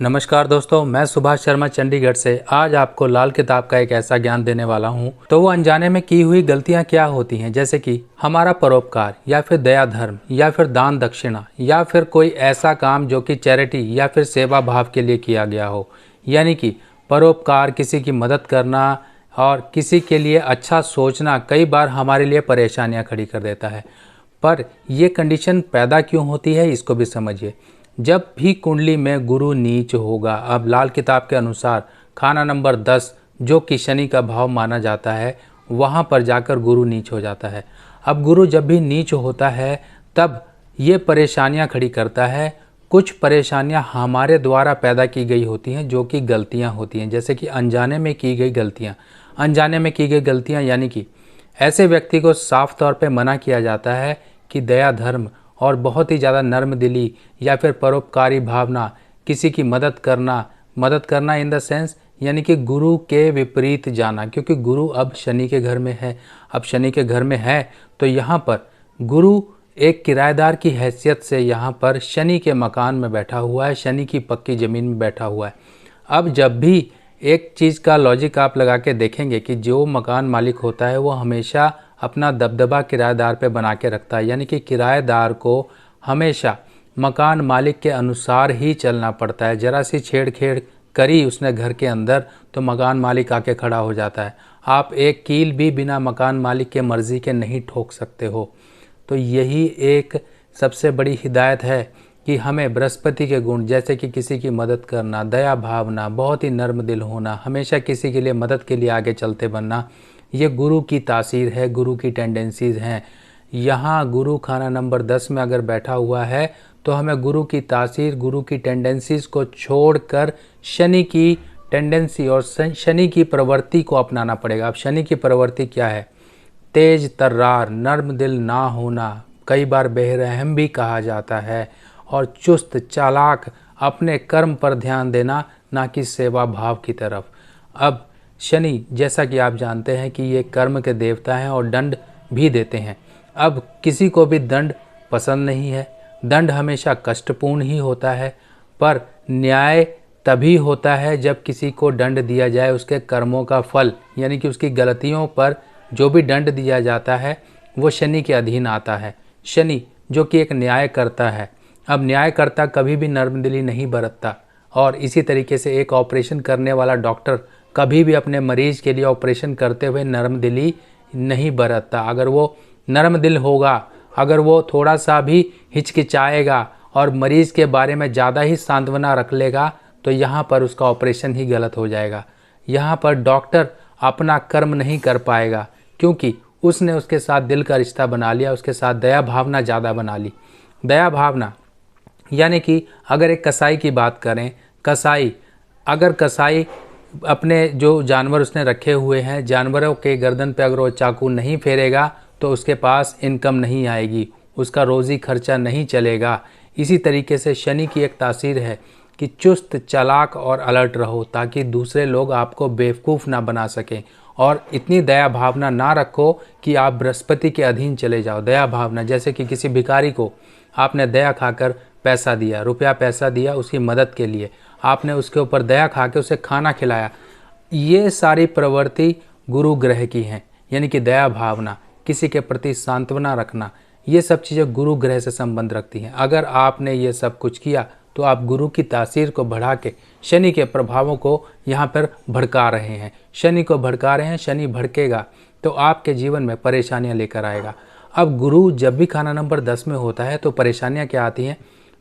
नमस्कार दोस्तों, मैं सुभाष शर्मा चंडीगढ़ से आज आपको लाल किताब का एक ऐसा ज्ञान देने वाला हूं। तो वो अनजाने में की हुई गलतियां क्या होती हैं, जैसे कि हमारा परोपकार या फिर दया धर्म या फिर दान दक्षिणा या फिर कोई ऐसा काम जो कि चैरिटी या फिर सेवा भाव के लिए किया गया हो। यानी कि परोपकार, किसी की मदद करना और किसी के लिए अच्छा सोचना कई बार हमारे लिए परेशानियाँ खड़ी कर देता है। पर यह कंडीशन पैदा क्यों होती है, इसको भी समझिए। जब भी कुंडली में गुरु नीच होगा, अब लाल किताब के अनुसार खाना नंबर 10 जो कि शनि का भाव माना जाता है, वहाँ पर जाकर गुरु नीच हो जाता है। अब गुरु जब भी नीच होता है तब ये परेशानियाँ खड़ी करता है। कुछ परेशानियाँ हमारे द्वारा पैदा की गई होती हैं जो कि गलतियाँ होती हैं, जैसे कि अनजाने में की गई गलतियाँ। अनजाने में की गई गलतियाँ यानी कि ऐसे व्यक्ति को साफ तौर पे मना किया जाता है कि दया धर्म और बहुत ही ज़्यादा नर्म दिली या फिर परोपकारी भावना, किसी की मदद करना इन द सेंस यानी कि गुरु के विपरीत जाना, क्योंकि गुरु अब शनि के घर में है। अब शनि के घर में है तो यहाँ पर गुरु एक किराएदार की हैसियत से यहाँ पर शनि के मकान में बैठा हुआ है, शनि की पक्की ज़मीन में बैठा हुआ है। अब जब भी एक चीज़ का लॉजिक आप लगा के देखेंगे कि जो मकान मालिक होता है वो हमेशा अपना दबदबा किराएदार पे बना के रखता है, यानी कि किराएदार को हमेशा मकान मालिक के अनुसार ही चलना पड़ता है। ज़रा सी छेड़छेड़ करी उसने घर के अंदर तो मकान मालिक आके खड़ा हो जाता है। आप एक कील भी बिना मकान मालिक के मर्ज़ी के नहीं ठोक सकते हो। तो यही एक सबसे बड़ी हिदायत है कि हमें बृहस्पति के गुण, जैसे कि किसी की मदद करना, दया भावना, बहुत ही नर्म दिल होना, हमेशा किसी के लिए मदद के लिए आगे चलते बनना, ये गुरु की तासीर है, गुरु की टेंडेंसीज़ हैं। यहाँ गुरु खाना नंबर 10 में अगर बैठा हुआ है तो हमें गुरु की तासीर, गुरु की टेंडेंसीज़ को छोड़कर शनि की टेंडेंसी और शनि की प्रवृत्ति को अपनाना पड़ेगा। अब शनि की प्रवृत्ति क्या है? तेज तर्रार, नर्म दिल ना होना, कई बार बेरहम भी कहा जाता है, और चुस्त चालाक, अपने कर्म पर ध्यान देना, ना कि सेवा भाव की तरफ। अब शनि, जैसा कि आप जानते हैं कि ये कर्म के देवता हैं और दंड भी देते हैं। अब किसी को भी दंड पसंद नहीं है, दंड हमेशा कष्टपूर्ण ही होता है, पर न्याय तभी होता है जब किसी को दंड दिया जाए उसके कर्मों का फल, यानी कि उसकी गलतियों पर जो भी दंड दिया जाता है वो शनि के अधीन आता है। शनि जो कि एक न्यायकर्ता है। अब न्यायकर्ता कभी भी नर्मदिली नहीं बरतता, और इसी तरीके से एक ऑपरेशन करने वाला डॉक्टर कभी भी अपने मरीज़ के लिए ऑपरेशन करते हुए नर्मदिली नहीं बरतता। अगर वो नर्म दिल होगा, अगर वो थोड़ा सा भी हिचकिचाएगा और मरीज़ के बारे में ज़्यादा ही सांत्वना रख लेगा तो यहाँ पर उसका ऑपरेशन ही गलत हो जाएगा। यहाँ पर डॉक्टर अपना कर्म नहीं कर पाएगा, क्योंकि उसने उसके साथ दिल का रिश्ता बना लिया, उसके साथ दया भावना ज़्यादा बना ली। दया भावना यानी कि अगर एक कसाई की बात करें, अगर कसाई अपने जो जानवर उसने रखे हुए हैं, जानवरों के गर्दन पे अगर वो चाकू नहीं फेरेगा तो उसके पास इनकम नहीं आएगी, उसका रोज़ी खर्चा नहीं चलेगा। इसी तरीके से शनि की एक तासीर है कि चुस्त चालाक और अलर्ट रहो, ताकि दूसरे लोग आपको बेवकूफ़ ना बना सकें, और इतनी दया भावना ना रखो कि आप बृहस्पति के अधीन चले जाओ। दया भावना जैसे कि किसी भिखारी को आपने दया खाकर पैसा दिया, रुपया पैसा दिया उसकी मदद के लिए, आपने उसके ऊपर दया खा के उसे खाना खिलाया, ये सारी प्रवृत्ति गुरु ग्रह की हैं। यानी कि दया भावना, किसी के प्रति सांत्वना रखना, ये सब चीज़ें गुरु ग्रह से संबंध रखती हैं। अगर आपने ये सब कुछ किया तो आप गुरु की तासीर को बढ़ा के शनि के प्रभावों को यहाँ पर भड़का रहे हैं, शनि को भड़का रहे हैं। शनि भड़केगा तो आपके जीवन में परेशानियाँ लेकर आएगा। अब गुरु जब भी खाना नंबर 10 में होता है तो परेशानियाँ क्या आती हैं?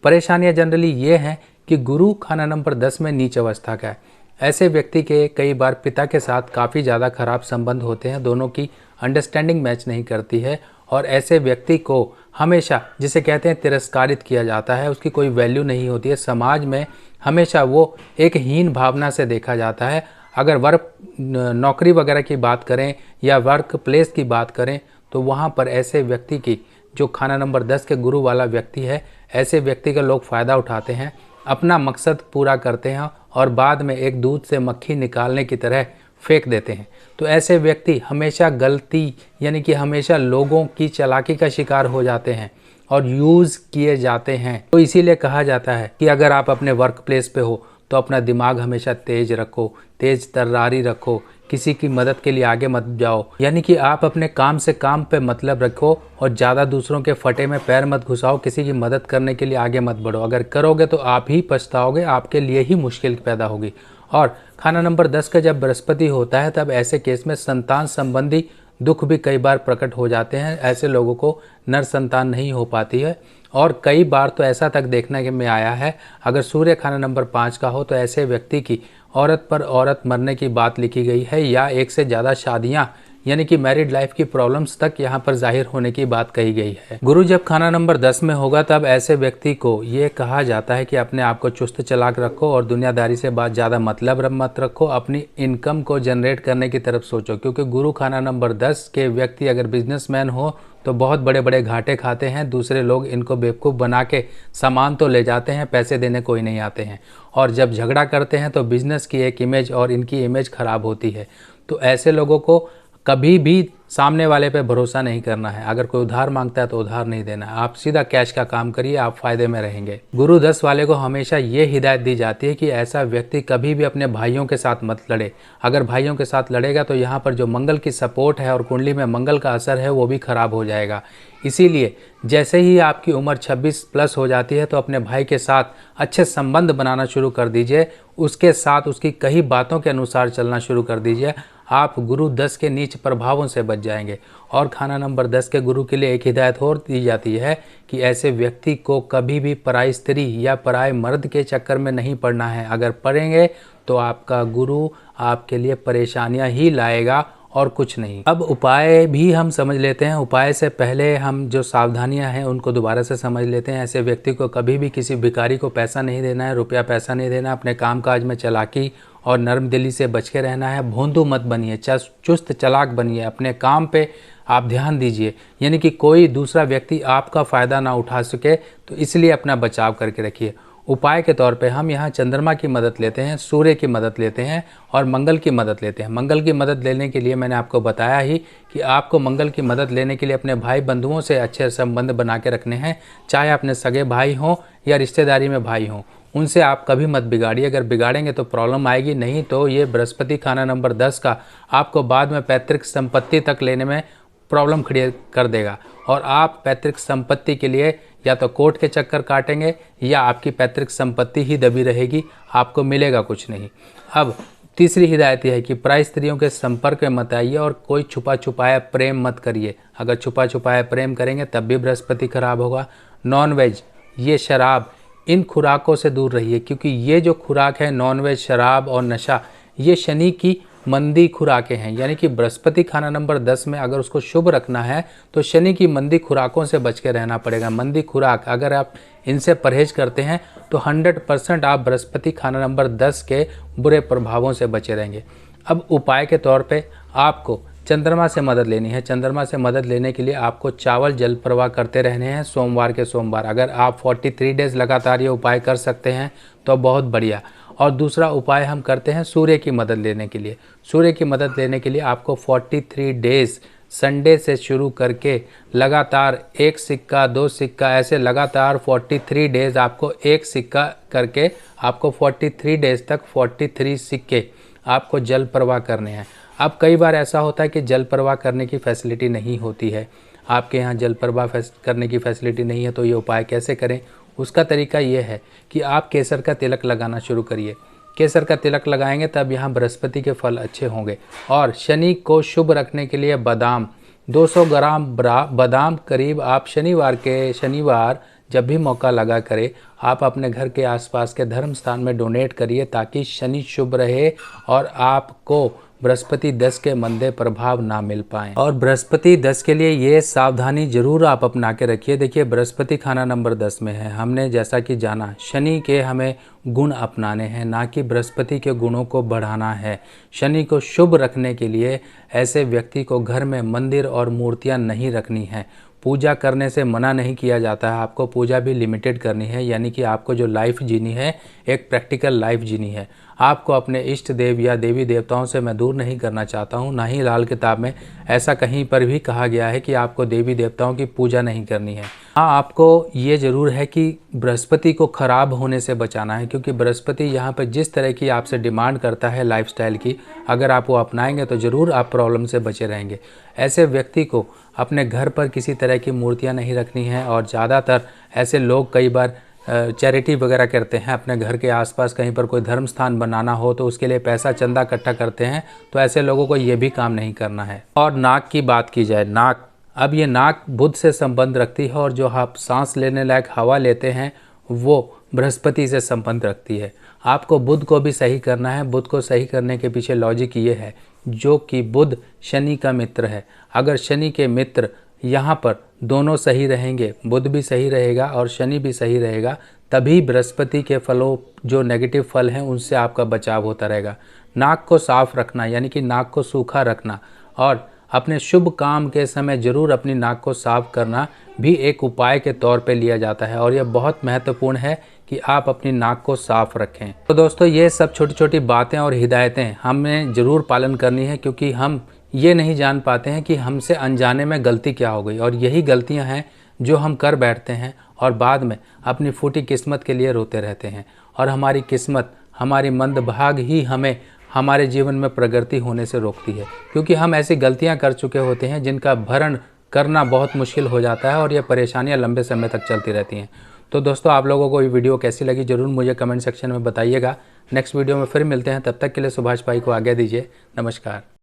परेशानियाँ जनरली ये हैं कि गुरु खाना नंबर 10 में नीच अवस्था का है। ऐसे व्यक्ति के कई बार पिता के साथ काफ़ी ज़्यादा खराब संबंध होते हैं, दोनों की अंडरस्टैंडिंग मैच नहीं करती है, और ऐसे व्यक्ति को हमेशा, जिसे कहते हैं, तिरस्कारित किया जाता है, उसकी कोई वैल्यू नहीं होती है समाज में, हमेशा वो एक हीन भावना से देखा जाता है। अगर नौकरी वगैरह की बात करें या वर्क प्लेस की बात करें तो वहाँ पर ऐसे व्यक्ति की, जो खाना नंबर 10 के गुरु वाला व्यक्ति है, ऐसे व्यक्ति का लोग फ़ायदा उठाते हैं, अपना मकसद पूरा करते हैं और बाद में एक दूध से मक्खी निकालने की तरह फेंक देते हैं। तो ऐसे व्यक्ति हमेशा गलती, यानी कि हमेशा लोगों की चालाकी का शिकार हो जाते हैं और यूज़ किए जाते हैं। तो इसीलिए कहा जाता है कि अगर आप अपने वर्क प्लेस पे हो तो अपना दिमाग हमेशा तेज रखो, तेज तर्रारी रखो, किसी की मदद के लिए आगे मत जाओ। यानी कि आप अपने काम से काम पे मतलब रखो और ज़्यादा दूसरों के फटे में पैर मत घुसाओ, किसी की मदद करने के लिए आगे मत बढ़ो। अगर करोगे तो आप ही पछताओगे, आपके लिए ही मुश्किल पैदा होगी। और खाना नंबर 10 का जब बृहस्पति होता है तब ऐसे केस में संतान संबंधी दुख भी कई बार प्रकट हो जाते हैं। ऐसे लोगों को नर संतान नहीं हो पाती है और कई बार तो ऐसा तक देखने में आया है, अगर सूर्य खाना नंबर 5 का हो तो ऐसे व्यक्ति की औरत पर औरत मरने की बात लिखी गई है या एक से ज़्यादा शादियां यानी कि मैरिड लाइफ की प्रॉब्लम्स तक यहाँ पर जाहिर होने की बात कही गई है। गुरु जब खाना नंबर 10 में होगा तब ऐसे व्यक्ति को ये कहा जाता है कि अपने आप को चुस्त चालाक रखो और दुनियादारी से बात ज़्यादा मतलब मत रखो, अपनी इनकम को जनरेट करने की तरफ सोचो। क्योंकि गुरु खाना नंबर 10 के व्यक्ति अगर बिजनेसमैन हो तो बहुत बड़े बड़े घाटे खाते हैं। दूसरे लोग इनको बेवकूफ़ बना के सामान तो ले जाते हैं, पैसे देने कोई नहीं आते हैं। और जब झगड़ा करते हैं तो बिजनेस की एक इमेज और इनकी इमेज खराब होती है। तो ऐसे लोगों को कभी भी सामने वाले पे भरोसा नहीं करना है। अगर कोई उधार मांगता है तो उधार नहीं देना है, आप सीधा कैश का काम करिए, आप फायदे में रहेंगे। गुरु 10 वाले को हमेशा ये हिदायत दी जाती है कि ऐसा व्यक्ति कभी भी अपने भाइयों के साथ मत लड़े। अगर भाइयों के साथ लड़ेगा तो यहाँ पर जो मंगल की सपोर्ट है और कुंडली में मंगल का असर है वो भी खराब हो जाएगा। इसीलिए जैसे ही आपकी उम्र 26 प्लस हो जाती है तो अपने भाई के साथ अच्छे संबंध बनाना शुरू कर दीजिए, उसके साथ उसकी कई बातों के अनुसार चलना शुरू कर दीजिए। आप गुरु 10 के नीच प्रभावों से बच जाएंगे। और खाना नंबर 10 के गुरु के लिए एक हिदायत और दी जाती है कि ऐसे व्यक्ति को कभी भी पराई स्त्री या पराए मर्द के चक्कर में नहीं पड़ना है। अगर पड़ेंगे तो आपका गुरु आपके लिए परेशानियां ही लाएगा और कुछ नहीं। अब उपाय भी हम समझ लेते हैं। उपाय से पहले हम जो सावधानियां हैं उनको दोबारा से समझ लेते हैं। ऐसे व्यक्ति को कभी भी किसी भिखारी को पैसा नहीं देना है, रुपया पैसा नहीं देना। अपने कामकाज में चालाकी और नर्म दिली से बच के रहना है। भोंदू मत बनिए, चुस्त चालाक बनिए, अपने काम पे आप ध्यान दीजिए। यानी कि कोई दूसरा व्यक्ति आपका फ़ायदा ना उठा सके, तो इसलिए अपना बचाव करके रखिए। उपाय के तौर पे हम यहाँ चंद्रमा की मदद लेते हैं, सूर्य की मदद लेते हैं और मंगल की मदद लेते हैं। मंगल की मदद लेने के लिए मैंने आपको बताया ही कि आपको मंगल की मदद लेने के लिए अपने भाई बंधुओं से अच्छे संबंध बना के रखने हैं। चाहे अपने सगे भाई हों या रिश्तेदारी में भाई हों, उनसे आप कभी मत बिगाड़िए। अगर बिगाड़ेंगे तो प्रॉब्लम आएगी, नहीं तो ये बृहस्पति खाना नंबर 10 का आपको बाद में पैतृक संपत्ति तक लेने में प्रॉब्लम खड़ी कर देगा और आप पैतृक संपत्ति के लिए या तो कोर्ट के चक्कर काटेंगे या आपकी पैतृक संपत्ति ही दबी रहेगी, आपको मिलेगा कुछ नहीं। अब तीसरी हिदायत यह है कि पराई स्त्रियों के संपर्क में मत आइए और कोई छुपा छुपाया प्रेम मत करिए। अगर छुपा छुपाया प्रेम करेंगे तब भी बृहस्पति खराब होगा। नॉन वेज, ये शराब, इन खुराकों से दूर रहिए, क्योंकि ये जो खुराक है नॉन वेज, शराब और नशा, ये शनि की मंदी खुराकें हैं। यानी कि बृहस्पति खाना नंबर 10 में अगर उसको शुभ रखना है तो शनि की मंदी खुराकों से बच के रहना पड़ेगा। मंदी खुराक अगर आप इनसे परहेज करते हैं तो 100% आप बृहस्पति खाना नंबर 10 के बुरे प्रभावों से बचे रहेंगे। अब उपाय के तौर पे आपको चंद्रमा से मदद लेनी है। चंद्रमा से मदद लेने के लिए आपको चावल जल प्रवाह करते रहने हैं सोमवार के सोमवार। अगर आप 43 डेज लगातार ये उपाय कर सकते हैं तो बहुत बढ़िया। और दूसरा उपाय हम करते हैं सूर्य की मदद लेने के लिए। सूर्य की मदद लेने के लिए आपको 43 डेज संडे से शुरू करके लगातार 1 सिक्का 2 सिक्का ऐसे लगातार 43 डेज आपको 1 सिक्का करके आपको 43 डेज तक 43 सिक्के आपको जल प्रवाह करने हैं। अब कई बार ऐसा होता है कि जल प्रवाह करने की फैसिलिटी नहीं होती है, आपके यहाँ जल प्रवाह करने की फैसिलिटी नहीं है, तो ये उपाय कैसे करें? उसका तरीका ये है कि आप केसर का तिलक लगाना शुरू करिए। केसर का तिलक लगाएंगे तब यहाँ बृहस्पति के फल अच्छे होंगे। और शनि को शुभ रखने के लिए बादाम 200 ग्राम बादाम करीब आप शनिवार जब भी मौका लगा करे आप अपने घर के आसपास के धर्म स्थान में डोनेट करिए, ताकि शनि शुभ रहे और आपको बृहस्पति 10 के मंदे प्रभाव ना मिल पाए। और बृहस्पति 10 के लिए ये सावधानी जरूर आप अपना के रखिए। देखिए बृहस्पति खाना नंबर 10 में है, हमने जैसा कि जाना शनि के हमें गुण अपनाने हैं, ना कि बृहस्पति के गुणों को बढ़ाना है। शनि को शुभ रखने के लिए ऐसे व्यक्ति को घर में मंदिर और मूर्तियां नहीं रखनी हैं। पूजा करने से मना नहीं किया जाता है, आपको पूजा भी लिमिटेड करनी है, यानी कि आपको जो लाइफ जीनी है एक प्रैक्टिकल लाइफ जीनी है। आपको अपने इष्ट देव या देवी देवताओं से मैं दूर नहीं करना चाहता हूँ, ना ही लाल किताब में ऐसा कहीं पर भी कहा गया है कि आपको देवी देवताओं की पूजा नहीं करनी है। हाँ, आपको ये ज़रूर है कि बृहस्पति को ख़राब होने से बचाना है, क्योंकि बृहस्पति यहाँ पर जिस तरह की आपसे डिमांड करता है लाइफस्टाइल की, अगर आप वो अपनाएंगे तो ज़रूर आप प्रॉब्लम से बचे रहेंगे। ऐसे व्यक्ति को अपने घर पर किसी तरह की मूर्तियाँ नहीं रखनी हैं, और ज़्यादातर ऐसे लोग कई बार चैरिटी वगैरह करते हैं, अपने घर के आसपास कहीं पर कोई धर्म स्थान बनाना हो तो उसके लिए पैसा चंदा इकट्ठा करते हैं, तो ऐसे लोगों को ये भी काम नहीं करना है। और नाक की बात की जाए, नाक, अब ये नाक बुध से संबंध रखती है, और जो आप सांस लेने लायक हवा लेते हैं वो बृहस्पति से संबंध रखती है। आपको बुध को भी सही करना है। बुध को सही करने के पीछे लॉजिक ये है, जो कि बुध शनि का मित्र है। अगर शनि के मित्र यहाँ पर दोनों सही रहेंगे, बुध भी सही रहेगा और शनि भी सही रहेगा, तभी बृहस्पति के फलों जो नेगेटिव फल हैं उनसे आपका बचाव होता रहेगा। नाक को साफ रखना, यानी कि नाक को सूखा रखना, और अपने शुभ काम के समय जरूर अपनी नाक को साफ करना भी एक उपाय के तौर पे लिया जाता है, और यह बहुत महत्वपूर्ण है कि आप अपनी नाक को साफ रखें। तो दोस्तों, ये सब छोटी छोटी बातें और हिदायतें हमें ज़रूर पालन करनी है, क्योंकि हम ये नहीं जान पाते हैं कि हमसे अनजाने में गलती क्या हो गई, और यही गलतियां हैं जो हम कर बैठते हैं और बाद में अपनी फूटी किस्मत के लिए रोते रहते हैं। और हमारी किस्मत, हमारी मंदभाग ही हमें हमारे जीवन में प्रगति होने से रोकती है, क्योंकि हम ऐसी गलतियां कर चुके होते हैं जिनका भरण करना बहुत मुश्किल हो जाता है, और ये परेशानियां लंबे समय तक चलती रहती हैं। तो दोस्तों, आप लोगों को ये वीडियो कैसी लगी ज़रूर मुझे कमेंट सेक्शन में बताइएगा। नेक्स्ट वीडियो में फिर मिलते हैं, तब तक के लिए सुभाष भाई को आज्ञा दीजिए। नमस्कार।